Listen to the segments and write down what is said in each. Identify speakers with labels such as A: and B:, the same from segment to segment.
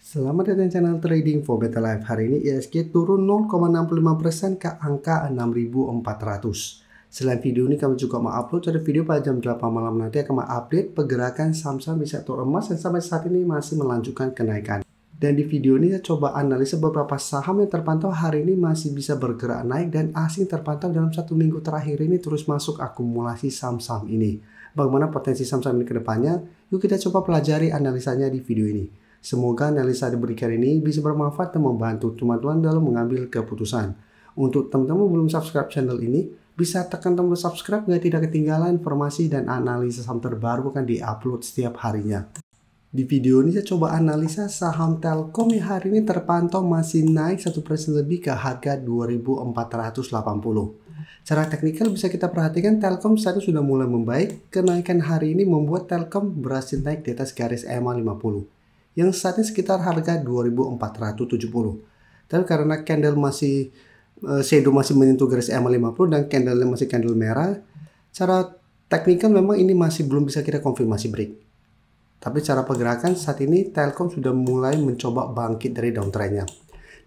A: Selamat datang di channel Trading for Better Life. Hari ini IHSG turun 0,65% ke angka 6.400. Selain video ini kami juga mau upload ada video pada jam 8 malam nanti akan update pergerakan saham-saham di sektor emas yang sampai saat ini masih melanjutkan kenaikan. Dan di video ini saya coba analisa beberapa saham yang terpantau hari ini masih bisa bergerak naik dan asing terpantau dalam satu minggu terakhir ini terus masuk akumulasi saham-saham ini. Bagaimana potensi saham-saham ini ke depannya? Yuk kita coba pelajari analisanya di video ini. Semoga analisa diberikan ini bisa bermanfaat dan membantu teman-teman dalam mengambil keputusan. Untuk teman-teman belum subscribe channel ini, bisa tekan tombol subscribe agar tidak ketinggalan informasi dan analisa saham terbaru akan diupload setiap harinya. Di video ini saya coba analisa saham Telkom yang hari ini terpantau masih naik 1% lebih ke harga 2.480. Secara teknikal bisa kita perhatikan Telkom saat ini sudah mulai membaik. Kenaikan hari ini membuat Telkom berhasil naik di atas garis EMA 50. Yang saat ini sekitar harga 2.470. Tapi karena candle masih shadow masih menyentuh garis EMA 50 dan candlenya masih candle merah, secara teknikal memang ini masih belum bisa kita konfirmasi break. Tapi cara pergerakan saat ini Telkom sudah mulai mencoba bangkit dari downtrendnya.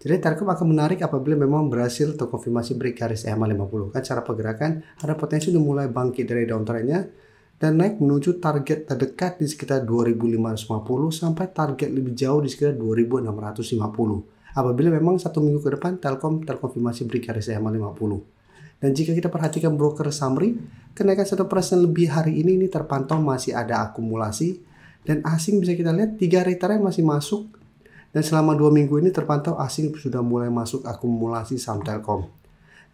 A: Jadi Telkom akan menarik apabila memang berhasil terkonfirmasi break garis EMA 50. Kan cara pergerakan ada potensi sudah mulai bangkit dari downtrendnya dan naik menuju target terdekat di sekitar 2.550 sampai target lebih jauh di sekitar 2.650. Apabila memang satu minggu ke depan Telkom terkonfirmasi break garis EMA 50. Dan jika kita perhatikan broker summary, kenaikan 1% lebih hari ini terpantau masih ada akumulasi dan asing bisa kita lihat 3 retailer masih masuk dan selama 2 minggu ini terpantau asing sudah mulai masuk akumulasi saham Telkom.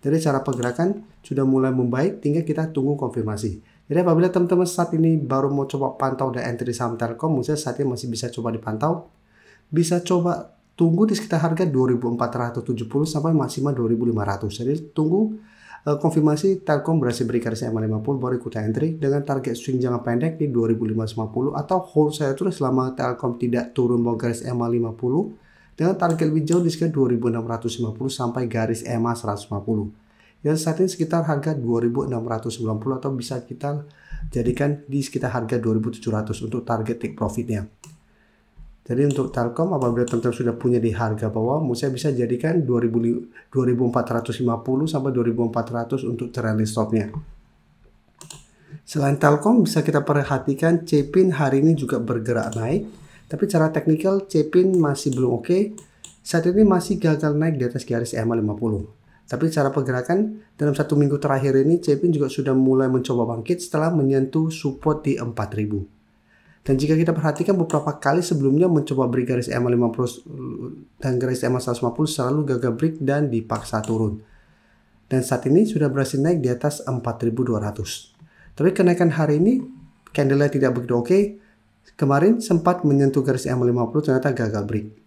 A: Jadi cara pergerakan sudah mulai membaik, tinggal kita tunggu konfirmasi. Jadi apabila teman-teman saat ini baru mau coba pantau dan entry saham Telkom, misalnya saat ini masih bisa coba dipantau, bisa coba tunggu di sekitar harga 2.470 sampai maksimal 2.500. Jadi tunggu konfirmasi Telkom berhasil beri garis EMA 50 baru ikutan entry dengan target swing jangka pendek di 2.550 atau hold saya terus selama Telkom tidak turun bawah garis EMA 50 dengan target lebih jauh di sekitar 2.650 sampai garis EMA 150. Yang saat ini sekitar harga 2.690 atau bisa kita jadikan di sekitar harga 2.700 untuk target take profitnya. Jadi untuk Telkom apabila teman-teman sudah punya di harga bawah, saya bisa jadikan 2.450 sampai 2.400 untuk trailing stopnya. Selain Telkom bisa kita perhatikan Cepin hari ini juga bergerak naik, tapi cara teknikal Cepin masih belum oke. Saat ini masih gagal naik di atas garis EMA 50. Tapi cara pergerakan dalam satu minggu terakhir ini Cepin juga sudah mulai mencoba bangkit setelah menyentuh support di 4.000. Dan jika kita perhatikan beberapa kali sebelumnya mencoba break garis EMA 50 dan garis EMA 150 selalu gagal break dan dipaksa turun. Dan saat ini sudah berhasil naik di atas 4.200. Tapi kenaikan hari ini candlenya tidak begitu oke. Kemarin sempat menyentuh garis EMA 50 ternyata gagal break.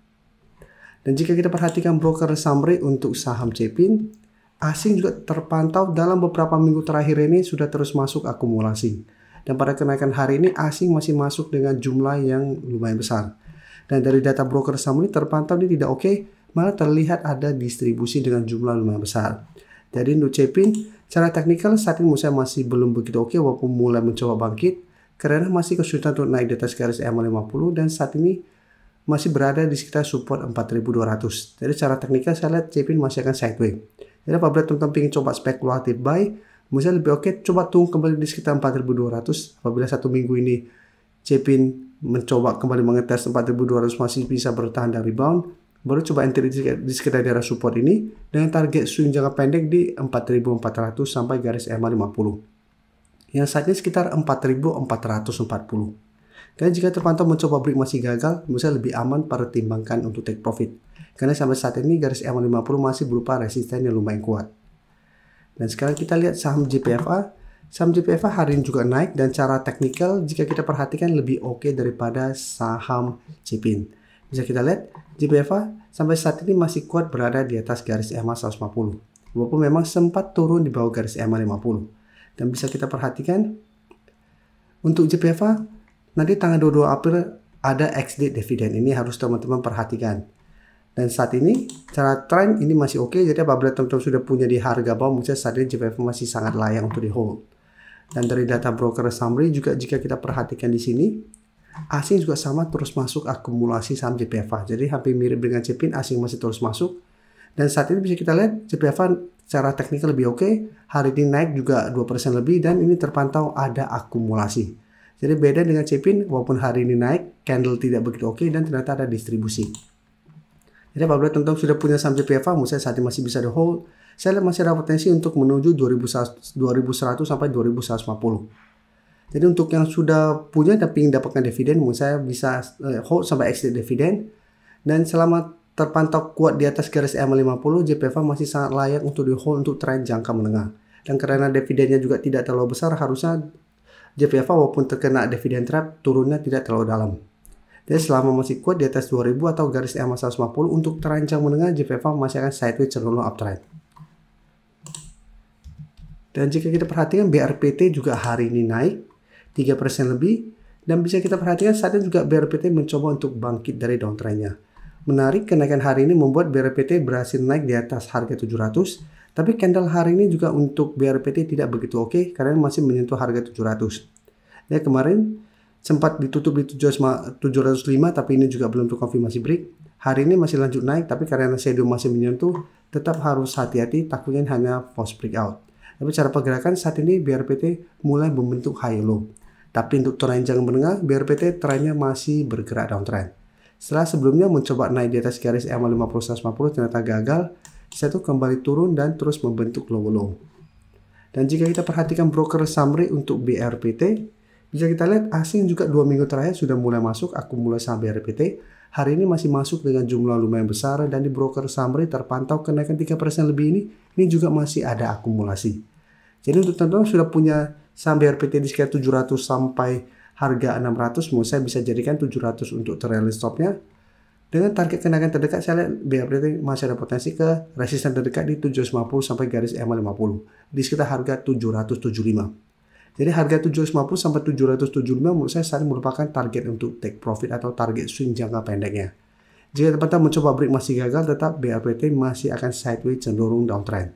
A: Dan jika kita perhatikan broker summary untuk saham Cepin, asing juga terpantau dalam beberapa minggu terakhir ini sudah terus masuk akumulasi. Dan pada kenaikan hari ini asing masih masuk dengan jumlah yang lumayan besar. Dan dari data broker summary terpantau ini tidak oke, malah terlihat ada distribusi dengan jumlah lumayan besar. Jadi untuk Cepin, secara teknikal saat ini saya masih belum begitu oke walaupun mulai mencoba bangkit, karena masih kesulitan untuk naik di atas garis EMA 50 dan saat ini masih berada di sekitar support 4.200. Jadi secara teknikal saya lihat Cepin masih akan sideways. Jadi apabila teman-teman ingin coba spekulatif buy, misalnya lebih oke coba tunggu kembali di sekitar 4.200. Apabila satu minggu ini Cepin mencoba kembali mengetes 4.200 masih bisa bertahan dan rebound, baru coba entry di sekitar daerah support ini dengan target swing jangka pendek di 4.400 sampai garis EMA 50. Yang saat ini sekitar 4.440. Karena jika terpantau mencoba break masih gagal, misalnya lebih aman pertimbangkan untuk take profit. Karena sampai saat ini garis EMA 50 masih berupa resisten yang lumayan kuat. Dan sekarang kita lihat saham JPFA. Saham JPFA hari ini juga naik dan cara teknikal jika kita perhatikan lebih oke daripada saham Cepin. Bisa kita lihat JPFA sampai saat ini masih kuat berada di atas garis EMA 150. Walaupun memang sempat turun di bawah garis EMA 50. Dan bisa kita perhatikan untuk JPFA nanti tanggal 22 April ada ex-date dividen. Ini harus teman-teman perhatikan. Dan saat ini, cara trend ini masih oke. Jadi apabila teman-teman sudah punya di harga bawah, misalnya saat ini JPFA masih sangat layak untuk di hold. Dan dari data broker summary juga jika kita perhatikan di sini, asing juga sama terus masuk akumulasi saham JPFA. Jadi hampir mirip dengan Cepin, asing masih terus masuk. Dan saat ini bisa kita lihat JPFA secara teknikal lebih oke. Hari ini naik juga 2% lebih dan ini terpantau ada akumulasi. Jadi beda dengan Cepin, walaupun hari ini naik, candle tidak begitu oke dan ternyata ada distribusi. Jadi apabila teman-teman sudah punya saham JPFA, menurut saya saat ini masih bisa di hold. Saya lihat masih ada potensi untuk menuju 2100 sampai 2150. Jadi untuk yang sudah punya dan ingin dapatkan dividen, menurut saya bisa hold sampai exit dividen. Dan selama terpantau kuat di atas garis EMA50, JPFA masih sangat layak untuk di hold untuk tren jangka menengah. Dan karena dividennya juga tidak terlalu besar, harusnya JPFA walaupun terkena dividen trap, turunnya tidak terlalu dalam. Jadi selama masih kuat di atas 2000 atau garis EMA150 untuk tren jangka menengah, JPFA masih akan sideways cenderung uptrend. Dan jika kita perhatikan BRPT juga hari ini naik 3% lebih, dan bisa kita perhatikan saat ini juga BRPT mencoba untuk bangkit dari downtrendnya. Menarik, kenaikan hari ini membuat BRPT berhasil naik di atas harga 700, tapi candle hari ini juga untuk BRPT tidak begitu oke karena masih menyentuh harga 700. Ya, kemarin sempat ditutup di 705 tapi ini juga belum terkonfirmasi break. Hari ini masih lanjut naik tapi karena shadow masih menyentuh, tetap harus hati-hati, takutnya hanya false breakout. Tapi cara pergerakan saat ini BRPT mulai membentuk high low. Tapi untuk tren jangka menengah, BRPT trennya masih bergerak downtrend. Setelah sebelumnya mencoba naik di atas garis EMA50 150 ternyata gagal, saya tuh kembali turun dan terus membentuk low. Dan jika kita perhatikan broker summary untuk BRPT, bisa kita lihat asing juga 2 minggu terakhir sudah mulai masuk akumulasi saham BRPT. Hari ini masih masuk dengan jumlah lumayan besar dan di broker summary terpantau kenaikan 3% lebih ini juga masih ada akumulasi. Jadi untuk teman-teman sudah punya saham BRPT di sekitar 700 sampai harga 600, menurut saya bisa jadikan 700 untuk trailing stopnya. Dengan target kenaikan terdekat, saya lihat BRPT masih ada potensi ke resisten terdekat di 750 sampai garis EMA50 di sekitar harga 775. Jadi harga 750 sampai 775 menurut saya saat ini merupakan target untuk take profit atau target swing jangka pendeknya. Jika teman-teman mencoba break masih gagal, tetap BRPT masih akan sideways cenderung downtrend.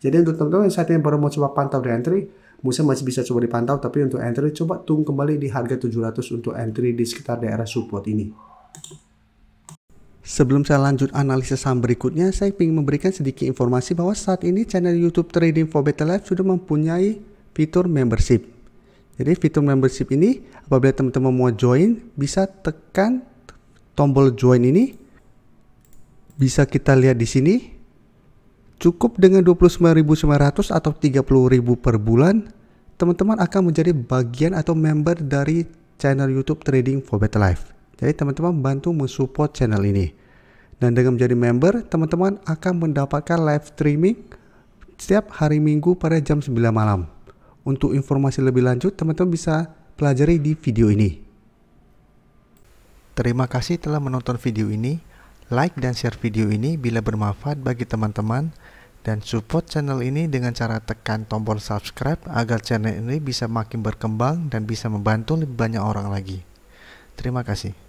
A: Jadi untuk teman-teman yang saat ini baru mau coba pantau di entry, Musa masih bisa coba dipantau, tapi untuk entry coba tunggu kembali di harga 700 untuk entry di sekitar daerah support ini. Sebelum saya lanjut analisis saham berikutnya, saya ingin memberikan sedikit informasi bahwa saat ini channel YouTube Trading for Better Life sudah mempunyai fitur membership. Jadi fitur membership ini apabila teman-teman mau join, bisa tekan tombol join ini. Bisa kita lihat di sini. Cukup dengan 29.900 atau 30.000 per bulan, teman-teman akan menjadi bagian atau member dari channel YouTube Trading for Better Life. Jadi teman-teman bantu mensupport channel ini. Dan dengan menjadi member, teman-teman akan mendapatkan live streaming setiap hari Minggu pada jam 9 malam. Untuk informasi lebih lanjut, teman-teman bisa pelajari di video ini. Terima kasih telah menonton video ini. Like dan share video ini bila bermanfaat bagi teman-teman, dan support channel ini dengan cara tekan tombol subscribe agar channel ini bisa makin berkembang dan bisa membantu lebih banyak orang lagi. Terima kasih.